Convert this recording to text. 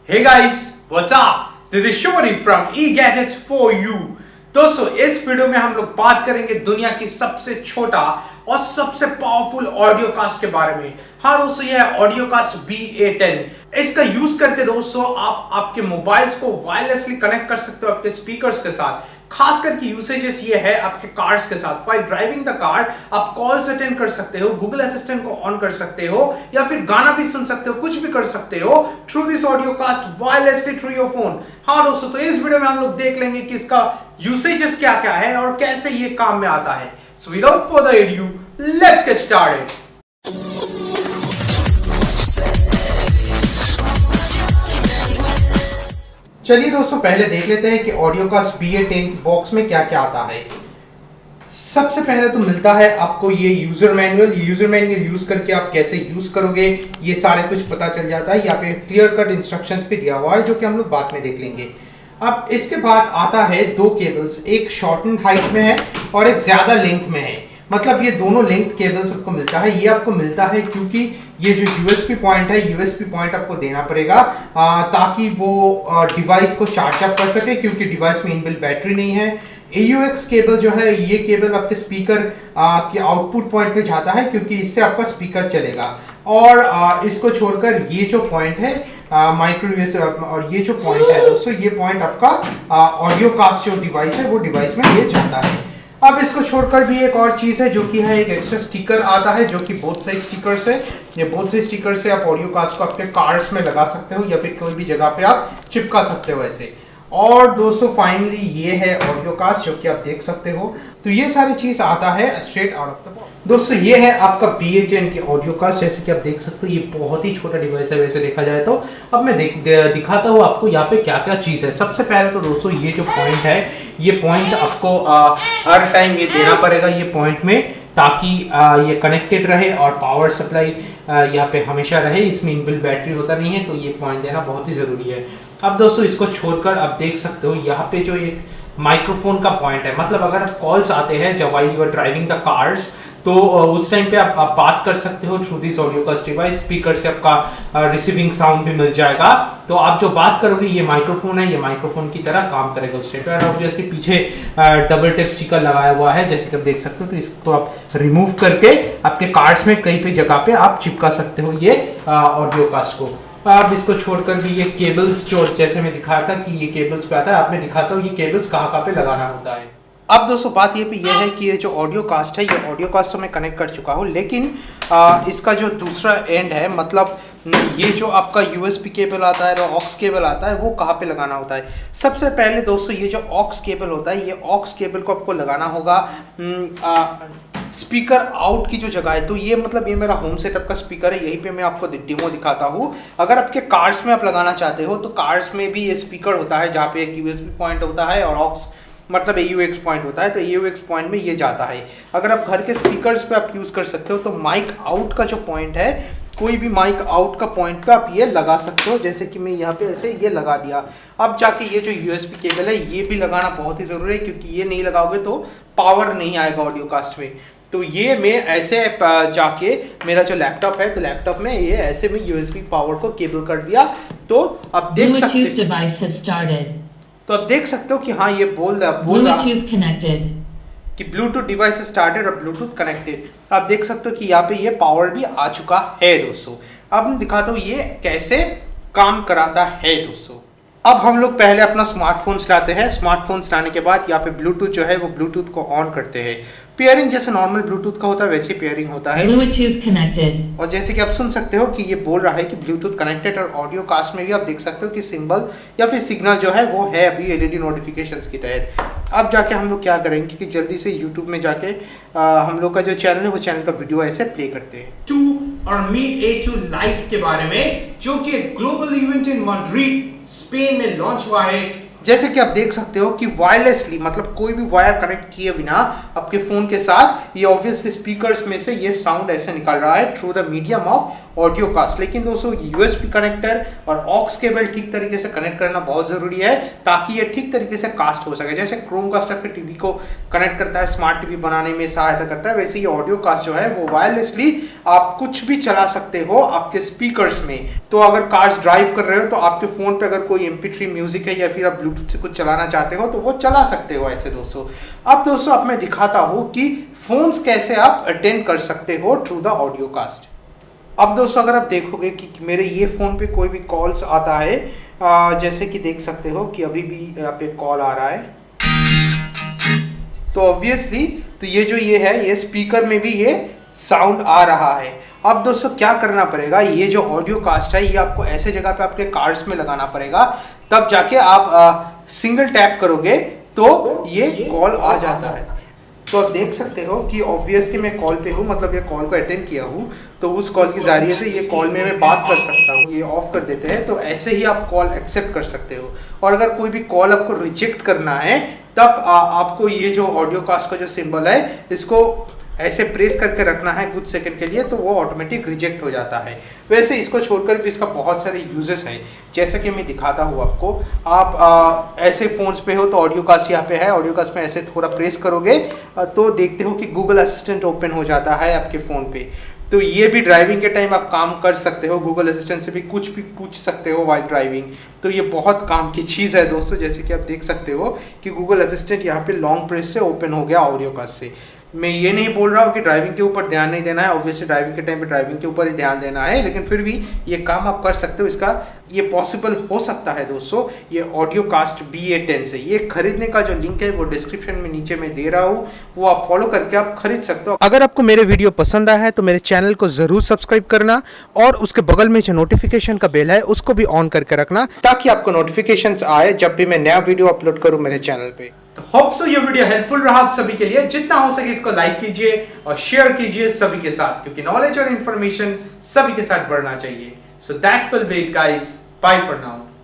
Hey guys, what's up? This is Shubhari from eGadgets for you. दोस्तों इस video में हम लोग बात करेंगे दुनिया की सबसे छोटा और सबसे पावरफुल ऑडियो कास्ट के बारे में। हाँ दोस्तों, यह है ऑडियो कास्ट BA10। इसका यूज करके दोस्तों आप आपके मोबाइल्स को वायरलेसली कनेक्ट कर सकते हो आपके स्पीकर्स के साथ। खास करके यूसेजेस ये है आपके कार्स के साथ। व्हाइल ड्राइविंग द कार आप कॉल्स अटेंड कर सकते हो, गूगल असिस्टेंट को ऑन कर सकते हो या फिर गाना भी सुन सकते हो, कुछ भी कर सकते हो through this audio cast wirelessly through your phone. हाँ दोस्तों, तो इस वीडियो में हम लोग देख लेंगे कि इसका यूसेजेस क्या क्या है और कैसे ये काम में आता है। So without further ado, let's get started. चलिए दोस्तों, पहले देख लेते हैं कि ऑडियो कास्ट BA10 बॉक्स में क्या क्या आता है। सबसे पहले तो मिलता है आपको ये user manual. User manual use करके आप कैसे यूज करोगे ये सारे कुछ पता चल जाता है। यहाँ पे क्लियर कट इंस्ट्रक्शंस भी दिया हुआ है जो कि हम लोग बाद में देख लेंगे। अब इसके बाद आता है दो केबल्स, एक शॉर्टेंड हाइट में है और एक ज्यादा लेंथ में है। मतलब ये दोनों लेंथ केबल्स आपको मिलता है। ये आपको मिलता है क्योंकि ये जो USB पॉइंट है, USB पॉइंट आपको देना पड़ेगा ताकि वो डिवाइस को चार्ज अप कर सके, क्योंकि डिवाइस में इनबिल्ट बैटरी नहीं है। AUX केबल जो है, ये केबल आपके स्पीकर के आउटपुट पॉइंट पे जाता है क्योंकि इससे आपका स्पीकर चलेगा। और इसको छोड़कर ये जो पॉइंट है माइक्रो USB, और ये जो पॉइंट है दोस्तों, ये पॉइंट आपका ऑडियो कास्ट जो डिवाइस है वो डिवाइस में ये जाता है। अब इसको छोड़कर भी एक और चीज़ है जो कि है एक एक्स्ट्रा स्टिकर आता है जो कि बोथ साइड स्टिकर्स है। ये बोथ साइड स्टिकर से आप ऑडियो कास्ट को आपके कार्स में लगा सकते हो या फिर कोई भी जगह पे आप चिपका सकते हो ऐसे। और दोस्तों फाइनली ये है ऑडियो कास्ट जो कि आप देख सकते हो। तो ये सारी चीज़ आता है straight out of the box. दोस्तों ये है आपका BA10 की ऑडियो कास्ट। जैसे कि आप देख सकते हो ये बहुत ही छोटा डिवाइस है वैसे देखा जाए तो। अब मैं दिखाता हूँ आपको यहाँ पे क्या क्या चीज़ है। सबसे पहले तो दोस्तों ये जो पॉइंट है, ये पॉइंट आपको हर टाइम ये देना पड़ेगा ये पॉइंट में, ताकि ये कनेक्टेड रहे और पावर सप्लाई यहाँ पे हमेशा रहे। इसमें इनबिल्ट बैटरी होता नहीं है तो ये पॉइंट देना बहुत ही ज़रूरी है। अब दोस्तों इसको छोड़कर आप देख सकते हो यहाँ पे जो एक माइक्रोफोन का पॉइंट है। मतलब अगर कॉल्स आते हैं जब while you are driving the cars, तो उस टाइम पे आप बात कर सकते हो through this audio cast device. Speaker से आपका रिसीविंग साउंड भी मिल जाएगा। तो आप जो बात करोगे ये माइक्रोफोन है, ये माइक्रोफोन की तरह काम करेगा उस टाइम पे। ऑब्वियसली पीछे डबल टेप स्टिकर लगाया हुआ है जैसे कि आप देख सकते हो। तो इसको आप रिमूव करके आपके कार्ड्स में कहीं पे जगह पे आप चिपका सकते हो ये ऑडियो कास्ट को। अब इसको छोड़कर भी ये केबल्स जो जैसे मैं दिखाया था कि ये केबल्स पे आता है, आप मैं दिखाता हूँ ये केबल्स कहाँ कहाँ पे लगाना होता है। अब दोस्तों बात ये पे ये है कि ये जो ऑडियो कास्ट है, ये ऑडियो कास्ट तो मैं कनेक्ट कर चुका हूँ, लेकिन इसका जो दूसरा एंड है, मतलब ये जो आपका USB केबल आता है और ऑक्स केबल आता है, वो कहाँ पे लगाना होता है। सबसे पहले दोस्तों ये जो ऑक्स केबल होता है, ये ऑक्स केबल को आपको लगाना होगा स्पीकर आउट की जो जगह है। तो ये मतलब ये मेरा होम सेटअप का स्पीकर है, यहीं पे मैं आपको डेमो दिखाता हूँ। अगर आपके कार्स में आप लगाना चाहते हो तो कार्स में भी ये स्पीकर होता है जहाँ पे एक USB पॉइंट होता है और ऑक्स मतलब AUX पॉइंट होता है। तो AUX पॉइंट में ये जाता है। अगर आप घर के स्पीकर्स पे आप यूज़ कर सकते हो तो माइक आउट का जो पॉइंट है, कोई भी माइक आउट का पॉइंट पे आप ये लगा सकते हो। जैसे कि मैं यहाँ पे ऐसे ये लगा दिया। अब जाके ये जो USB केबल है ये भी लगाना बहुत ही ज़रूरी है, क्योंकि ये नहीं लगाओगे तो पावर नहीं आएगा ऑडियो कास्ट में। तो ये मैं ऐसे जाके मेरा जो लैपटॉप है, तो लैपटॉप में ये ऐसे में USB पावर को केबल कर दिया। तो आप देख सकते हो कि हाँ ये बोल रहा कि ब्लूटूथ डिवाइस स्टार्टेड और ब्लूटूथ कनेक्टेड। आप देख सकते हो कि यहाँ पे ये पावर भी आ चुका है दोस्तों। अब मैं दिखाता हूँ ये कैसे काम कराता है दोस्तों। अब हम लोग पहले अपना स्मार्टफोन चलाते हैं। स्मार्टफोन चलाने के बाद यहाँ पे ब्लूटूथ जो है वो ब्लूटूथ को ऑन करते हैं। पेयरिंग जैसे नॉर्मल ब्लूटूथ का होता है वैसे पेयरिंग होता है। और जैसे कि आप सुन सकते हो कि ये बोल रहा है कि ब्लूटूथ कनेक्टेड। और ऑडियो कास्ट में भी आप देख सकते हो कि सिंबल या फिर सिग्नल जो है वो है अभी LED नोटिफिकेशंस की तहत। अब जाके हम लोग क्या करेंगे कि जल्दी से यूट्यूब में जाके हम लोग का जो चैनल है वो चैनल का वीडियो ऐसे प्ले करते हैं। और मी A2 लाइव के बारे में, जो कि global event in Madrid Spain में लॉन्च हुआ है जैसे कि आप देख सकते हो कि वायरलेसली, मतलब कोई भी वायर कनेक्ट किए बिना आपके फ़ोन के साथ ये ऑब्वियसली स्पीकर्स में से ये साउंड ऐसे निकल रहा है through the medium of audio cast. लेकिन दोस्तों यूएसबी कनेक्टर और ऑक्स केबल ठीक तरीके से कनेक्ट करना बहुत ज़रूरी है ताकि ये ठीक तरीके से कास्ट हो सके। जैसे क्रोमकास्ट आपके टीवी को कनेक्ट करता है, स्मार्ट टीवी बनाने में सहायता करता है, वैसे ये ऑडियो कास्ट जो है वो वायरलेसली आप कुछ भी चला सकते हो आपके स्पीकर्स में। तो अगर कार्स ड्राइव कर रहे हो तो आपके फ़ोन पे अगर कोई MP3 म्यूजिक है या फिर आप ब्लूटूथ से कुछ चलाना चाहते हो तो वो चला सकते हो ऐसे दोस्तों। अब दोस्तों अब मैं दिखाता हूँ कि फोन्स कैसे आप अटेंड कर सकते हो थ्रू द ऑडियो कास्ट। अब दोस्तों अगर आप देखोगे कि मेरे ये फ़ोन पे कोई भी कॉल्स आता है, जैसे कि देख सकते हो कि अभी भी यहाँ पे कॉल आ रहा है, तो ऑब्वियसली तो ये है ये स्पीकर में भी ये साउंड आ रहा है। अब दोस्तों क्या करना पड़ेगा, ये जो ऑडियो कास्ट है ये आपको ऐसे जगह पे आपके कार्ड्स में लगाना पड़ेगा, तब जाके आप सिंगल टैप करोगे तो ये कॉल आ जाता है। तो आप देख सकते हो कि ऑब्वियसली मैं कॉल पे हूँ, मतलब ये कॉल को अटेंड किया हूँ, तो उस कॉल के ज़रिए से ये कॉल में मैं बात कर सकता हूँ। ये ऑफ कर देते हैं तो ऐसे ही आप कॉल एक्सेप्ट कर सकते हो। और अगर कोई भी कॉल आपको रिजेक्ट करना है तब आपको ये जो ऑडियो कास्ट का जो सिंबल है इसको ऐसे प्रेस करके रखना है कुछ सेकंड के लिए, तो वो ऑटोमेटिक रिजेक्ट हो जाता है। वैसे इसको छोड़कर भी इसका बहुत सारे यूजेस हैं, जैसे कि मैं दिखाता हूँ आपको। आप ऐसे फ़ोन्स पे हो तो ऑडियो कास्ट यहाँ पे है, ऑडियो कास्ट में ऐसे थोड़ा प्रेस करोगे तो देखते हो कि गूगल असिस्टेंट ओपन हो जाता है आपके फ़ोन पे। तो ये भी ड्राइविंग के टाइम आप काम कर सकते हो, गूगल असिस्टेंट से भी कुछ भी पूछ सकते हो वाइल ड्राइविंग। तो ये बहुत काम की चीज़ है दोस्तों। जैसे कि आप देख सकते हो कि गूगल असिस्टेंट यहाँ पे लॉन्ग प्रेस से ओपन हो गया ऑडियो कास्ट से। मैं ये नहीं बोल रहा हूँ कि ड्राइविंग के ऊपर ध्यान नहीं देना है, ऑब्वियसली ड्राइविंग के टाइम पे ड्राइविंग के ऊपर ही ध्यान देना है, लेकिन फिर भी ये काम आप कर सकते हो। इसका ये पॉसिबल हो सकता है दोस्तों ये ऑडियो कास्ट BA10 से। ये खरीदने का जो लिंक है वो डिस्क्रिप्शन में नीचे मैं दे रहा हूँ, वो आप फॉलो करके आप खरीद सकते हो। अगर आपको मेरे वीडियो पसंद आया है तो मेरे चैनल को ज़रूर सब्सक्राइब करना और उसके बगल में जो नोटिफिकेशन का बेल है उसको भी ऑन करके रखना, ताकि आपको नोटिफिकेशन आए जब भी मैं नया वीडियो अपलोड करूँ मेरे चैनल पे। तो होप सो ये वीडियो हेल्पफुल रहा आप सभी के लिए। जितना हो सके इसको लाइक कीजिए और शेयर कीजिए सभी के साथ, क्योंकि नॉलेज और इन्फॉर्मेशन सभी के साथ बढ़ना चाहिए। So that will be it guys, bye for now.